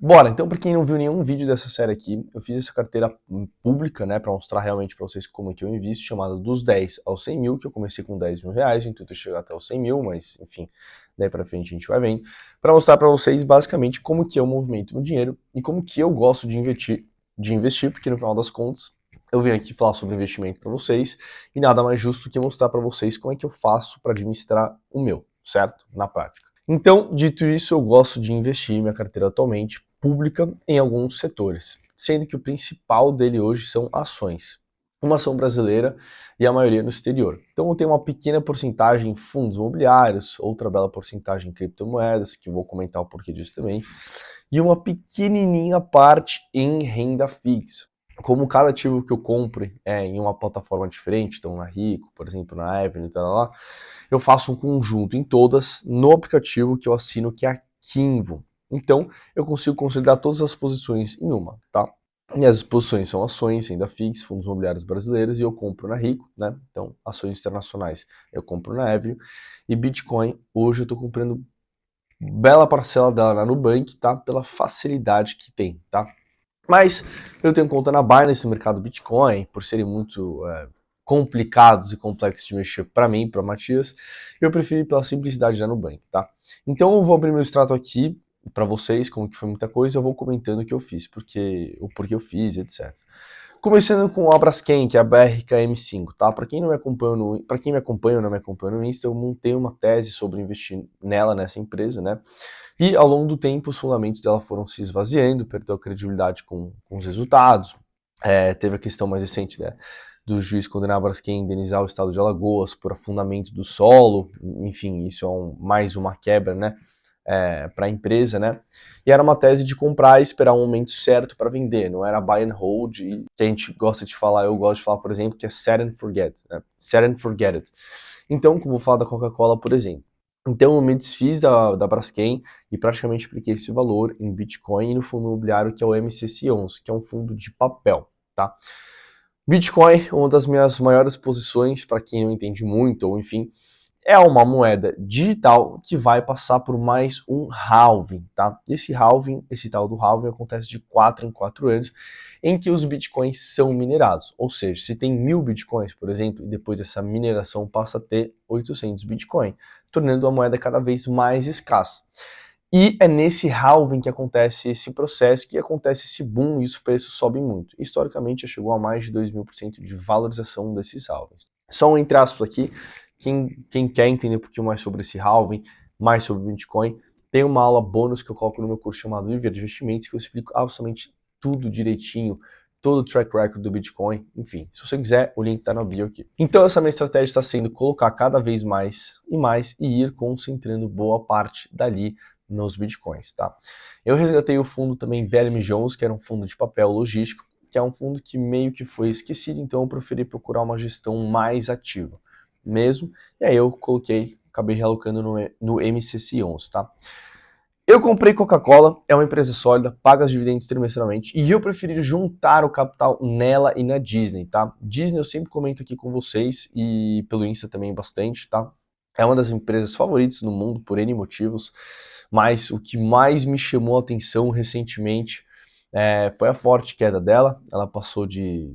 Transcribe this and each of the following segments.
Bora, então para quem não viu nenhum vídeo dessa série aqui, eu fiz essa carteira pública, né, para mostrar realmente para vocês como é que eu invisto, chamada dos 10 aos 100 mil, que eu comecei com 10 mil reais, então eu chegar até os 100 mil, mas enfim, daí para frente a gente vai vendo, para mostrar para vocês basicamente como que eu movimento meu dinheiro e como que eu gosto de investir, porque no final das contas eu venho aqui falar sobre investimento para vocês e nada mais justo que mostrar para vocês como é que eu faço para administrar o meu, certo? Na prática. Então, dito isso, eu gosto de investir minha carteira atualmente pública em alguns setores, sendo que o principal dele hoje são ações. Uma ação brasileira e a maioria no exterior. Então eu tenho uma pequena porcentagem em fundos imobiliários, outra bela porcentagem em criptomoedas, que eu vou comentar o porquê disso também, e uma pequenininha parte em renda fixa. Como cada ativo que eu compro é em uma plataforma diferente, então na Rico, por exemplo, na Avenue, lá, eu faço um conjunto em todas no aplicativo que eu assino, que é a Kinvo. Então, eu consigo consolidar todas as posições em uma, tá? E as posições são ações, renda fixa, fundos imobiliários brasileiros, e eu compro na Rico, né? Então, ações internacionais eu compro na Avenue. E Bitcoin, hoje eu estou comprando bela parcela dela na Nubank, tá? Pela facilidade que tem, tá? Mas eu tenho conta na Binance no mercado Bitcoin, por serem muito complicados e complexos de mexer para mim, para o Matias, eu prefiro ir pela simplicidade da Nubank, tá? Então eu vou abrir meu extrato aqui para vocês, como que foi muita coisa, eu vou comentando o que eu fiz, o porquê eu fiz, etc. Começando com a Braskem, que é a BRKM5, tá? Para quem me acompanha ou não me acompanha no Insta, eu montei uma tese sobre investir nessa empresa, né? E ao longo do tempo, os fundamentos dela foram se esvaziando, perdeu a credibilidade com os resultados. Teve a questão mais recente, né, do juiz condenar a Braskem a indenizar o estado de Alagoas por afundamento do solo. Enfim, isso é mais uma quebra, né, para a empresa, né? E era uma tese de comprar e esperar um momento certo para vender, não era buy and hold, e que a gente gosta de falar, eu gosto de falar, por exemplo, que é set and forget, né? Set and forget it. Então, como vou falar da Coca-Cola, por exemplo. Então, eu me desfiz da Braskem e praticamente apliquei esse valor em Bitcoin e no fundo imobiliário, que é o MCC11, que é um fundo de papel, tá? Bitcoin, uma das minhas maiores posições, para quem não entende muito, ou enfim, é uma moeda digital que vai passar por mais um halving, tá? Esse tal do halving acontece de 4 em 4 anos, em que os bitcoins são minerados. Ou seja, se tem 1000 bitcoins, por exemplo, e depois essa mineração passa a ter 800 bitcoins, tornando a moeda cada vez mais escassa. E é nesse halving que acontece esse processo, que acontece esse boom e os preços sobem muito. Historicamente, já chegou a mais de 2000% de valorização desses halvings. Só um entre aspas aqui, quem quer entender um pouquinho mais sobre esse halving, mais sobre Bitcoin, tem uma aula bônus que eu coloco no meu curso chamado Viver de Investimentos, que eu explico absolutamente tudo direitinho, todo o track record do Bitcoin, enfim. Se você quiser, o link está na bio aqui. Então essa minha estratégia está sendo colocar cada vez mais e ir concentrando boa parte dali nos bitcoins, tá? Eu resgatei o fundo também Velho Jones, que era um fundo de papel logístico, que é um fundo que meio que foi esquecido, então eu preferi procurar uma gestão mais ativa mesmo, e aí eu acabei realocando no MCC11, tá? Eu comprei Coca-Cola, é uma empresa sólida, paga os dividendos trimestralmente, e eu preferi juntar o capital nela e na Disney, tá? Disney eu sempre comento aqui com vocês, e pelo Insta também bastante, tá? É uma das empresas favoritas no mundo por N motivos, mas o que mais me chamou a atenção recentemente foi a forte queda dela. Ela passou de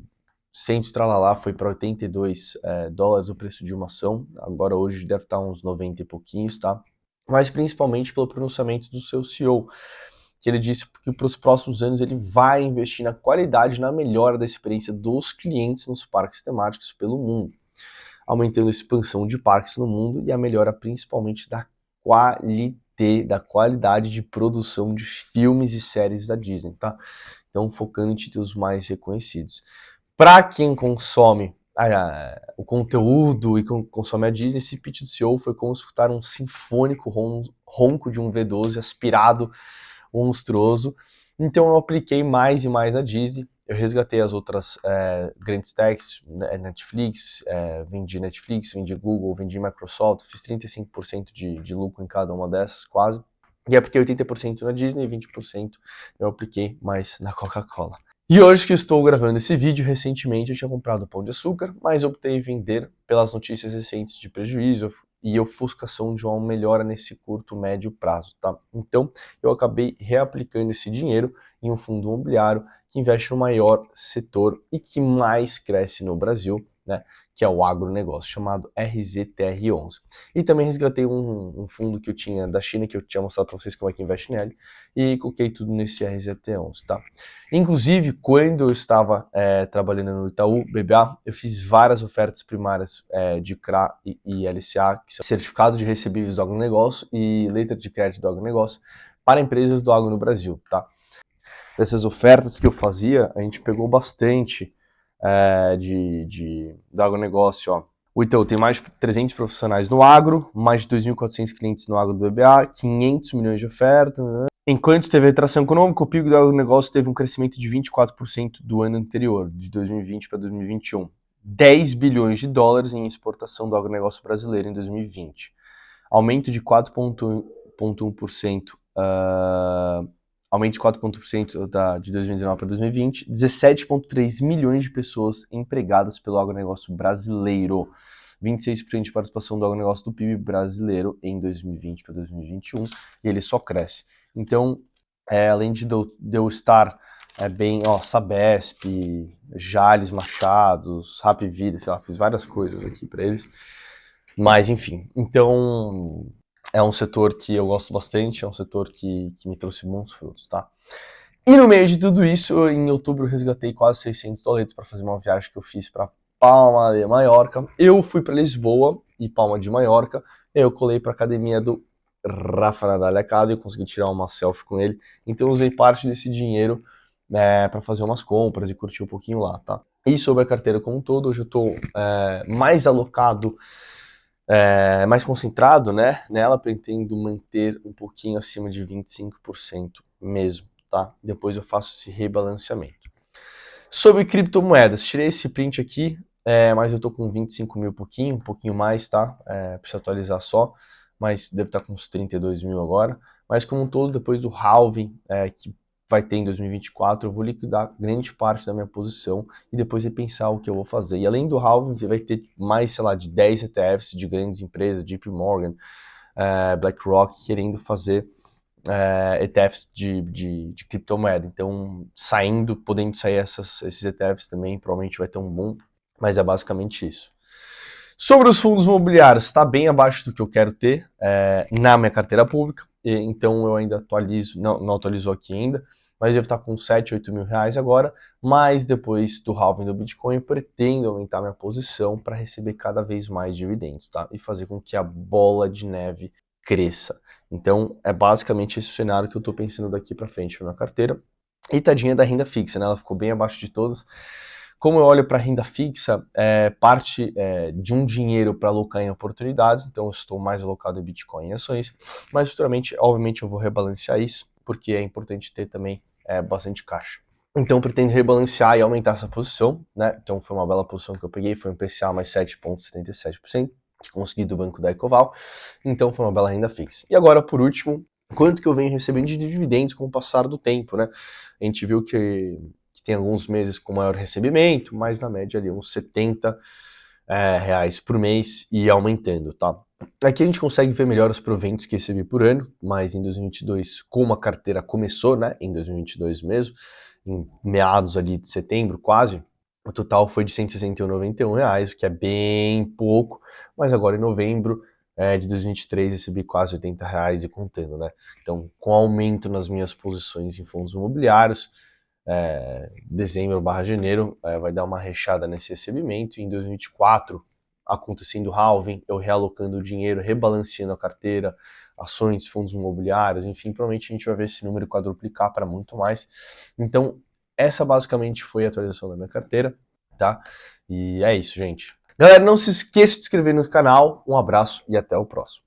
100 tralalá, foi para 82 dólares o preço de uma ação. Agora hoje deve estar uns 90 e pouquinhos, tá? Mas principalmente pelo pronunciamento do seu CEO, que ele disse que para os próximos anos ele vai investir na qualidade, na melhora da experiência dos clientes nos parques temáticos pelo mundo, aumentando a expansão de parques no mundo e a melhora principalmente da qualidade de produção de filmes e séries da Disney, tá? Então, focando em títulos mais reconhecidos. Para quem consome o conteúdo e consome a Disney, esse pitch do CEO foi como escutar um sinfônico ronco de um V12 aspirado, monstruoso. Então eu apliquei mais e mais a Disney. Eu resgatei as outras grandes techs, Netflix, vendi Google, vendi Microsoft, fiz 35% de lucro em cada uma dessas, quase. E apliquei 80% na Disney e 20% eu apliquei mais na Coca-Cola. E hoje que estou gravando esse vídeo, recentemente eu tinha comprado Pão de Açúcar, mas optei em vender pelas notícias recentes de prejuízo e ofuscação de uma melhora nesse curto, médio prazo, tá? Então, eu acabei reaplicando esse dinheiro em um fundo imobiliário que investe no maior setor e que mais cresce no Brasil, né? Que é o agronegócio, chamado RZTR11. E também resgatei um fundo que eu tinha da China, que eu tinha mostrado para vocês como é que investe nele, e coloquei tudo nesse RZT11, tá? Inclusive, quando eu estava trabalhando no Itaú BBA, eu fiz várias ofertas primárias de CRA e LCA, que são certificado de recebíveis do agronegócio e letra de crédito do agronegócio, para empresas do agro no Brasil, tá? Dessas ofertas que eu fazia, a gente pegou bastante do agronegócio, ó. O Itaú tem mais de 300 profissionais no agro, mais de 2.400 clientes no agro do BBA, 500 milhões de ofertas, né? Enquanto teve retração econômica, o PIB do agronegócio teve um crescimento de 24% do ano anterior, de 2020 para 2021. 10 bilhões de dólares em exportação do agronegócio brasileiro em 2020. Aumento de 4,1%, aumento de 4,1% de 2019 para 2020, 17,3 milhões de pessoas empregadas pelo agronegócio brasileiro, 26% de participação do agronegócio do PIB brasileiro em 2020 para 2021, e ele só cresce. Então, além de eu estar bem, Sabesp, Jales Machado, Rapvida, sei lá, fiz várias coisas aqui para eles, mas enfim, então é um setor que eu gosto bastante, é um setor que me trouxe bons frutos, tá? E no meio de tudo isso, em outubro eu resgatei quase 600 doletas para fazer uma viagem que eu fiz para Palma de Maiorca. Eu fui para Lisboa e Palma de Maiorca, eu colei para a academia do Rafa Nadal Academy, eu consegui tirar uma selfie com ele, então eu usei parte desse dinheiro para fazer umas compras e curtir um pouquinho lá, tá? E sobre a carteira como um todo, hoje eu estou mais alocado, mais concentrado, né, nela, pretendo manter um pouquinho acima de 25% mesmo, tá? Depois eu faço esse rebalanceamento. Sobre criptomoedas, tirei esse print aqui, mas eu tô com 25 mil um pouquinho mais, tá? Preciso atualizar só, mas devo estar com uns 32 mil agora. Mas como um todo, depois do halving que vai ter em 2024, eu vou liquidar grande parte da minha posição e depois repensar o que eu vou fazer. E além do halving, você vai ter mais, sei lá, de 10 ETFs de grandes empresas, JP Morgan, BlackRock, querendo fazer ETFs de criptomoeda. Então, podendo sair esses ETFs também, provavelmente vai ter um boom, mas é basicamente isso. Sobre os fundos imobiliários, está bem abaixo do que eu quero ter na minha carteira pública, então eu ainda atualizo, não atualizou aqui ainda, mas devo estar com 7, 8 mil reais agora, mas depois do halving do Bitcoin eu pretendo aumentar minha posição para receber cada vez mais dividendos, tá? E fazer com que a bola de neve cresça. Então é basicamente esse o cenário que eu estou pensando daqui para frente na minha carteira. E tadinha da renda fixa, né? Ela ficou bem abaixo de todas. Como eu olho para a renda fixa, parte de um dinheiro para alocar em oportunidades, então eu estou mais alocado em Bitcoin e ações, mas futuramente, obviamente, eu vou rebalancear isso, porque é importante ter também bastante caixa. Então eu pretendo rebalancear e aumentar essa posição, né? Então foi uma bela posição que eu peguei, foi um PCA mais 7,77%, que consegui do Banco da Ecoval, então foi uma bela renda fixa. E agora, por último, quanto que eu venho recebendo de dividendos com o passar do tempo, né? A gente viu que tem alguns meses com maior recebimento, mas na média ali uns 70 reais por mês e aumentando, tá? Aqui a gente consegue ver melhor os proventos que recebi por ano, mas em 2022, como a carteira começou, né, em 2022 mesmo, em meados ali de setembro quase, o total foi de R$ 161,91 reais, o que é bem pouco, mas agora em novembro de 2023 recebi quase R$ 80 reais e contando, né? Então, com aumento nas minhas posições em fundos imobiliários, dezembro/janeiro vai dar uma rechada nesse recebimento, e em 2024, acontecendo o halving, eu realocando o dinheiro, rebalanceando a carteira, ações, fundos imobiliários, enfim, provavelmente a gente vai ver esse número quadruplicar para muito mais. Então, essa basicamente foi a atualização da minha carteira, tá? E é isso, gente. Galera, não se esqueça de se inscrever no canal, um abraço e até o próximo.